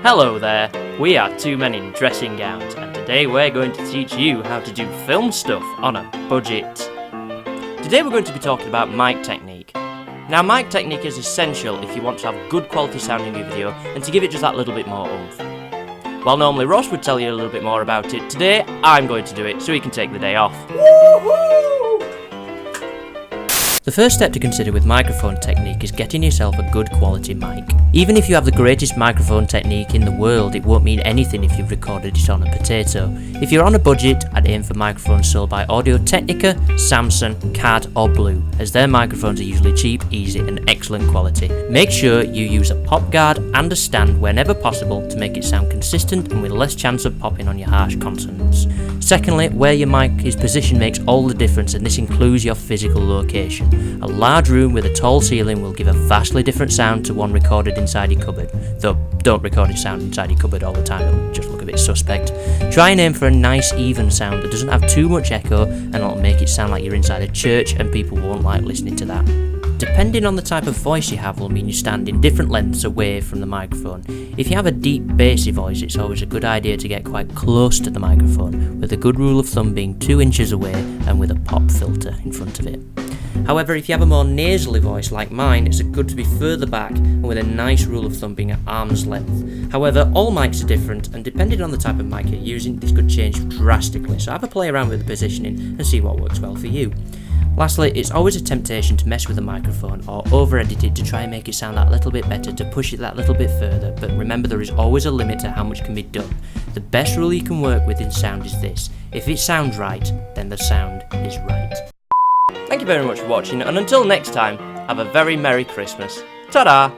Hello there, we are two men in dressing gowns, and today we're going to teach you how to do film stuff on a budget. Today we're going to be talking about mic technique. Now, mic technique is essential if you want to have good quality sound in your video and to give it just that little bit more oomph. While normally Ross would tell you a little bit more about it, today I'm going to do it so he can take the day off. Woo-hoo! The first step to consider with microphone technique is getting yourself a good quality mic. Even if you have the greatest microphone technique in the world, it won't mean anything if you've recorded it on a potato. If you're on a budget, I'd aim for microphones sold by Audio-Technica, Samsung, CAD or Blue, as their microphones are usually cheap, easy and excellent quality. Make sure you use a pop guard and a stand whenever possible to make it sound consistent and with less chance of popping on your harsh consonants. Secondly, where your mic is positioned makes all the difference, and this includes your physical location. A large room with a tall ceiling will give a vastly different sound to one recorded inside your cupboard. Though, don't record your sound inside your cupboard all the time, it'll just look a bit suspect. Try and aim for a nice even sound that doesn't have too much echo and it'll make it sound like you're inside a church, and people won't like listening to that. Depending on the type of voice you have will mean you stand in different lengths away from the microphone. If you have a deep bassy voice, it's always a good idea to get quite close to the microphone, with a good rule of thumb being 2 inches away and with a pop filter in front of it. However, if you have a more nasally voice like mine, it's good to be further back and with a nice rule of thumb being at arm's length. However, all mics are different, and depending on the type of mic you're using, this could change drastically, so have a play around with the positioning and see what works well for you. Lastly, it's always a temptation to mess with the microphone or over-edit it to try and make it sound that little bit better, to push it that little bit further, but remember there is always a limit to how much can be done. The best rule you can work with in sound is this: if it sounds right, then the sound is right. Thank you very much for watching, and until next time, have a very Merry Christmas. Ta-da!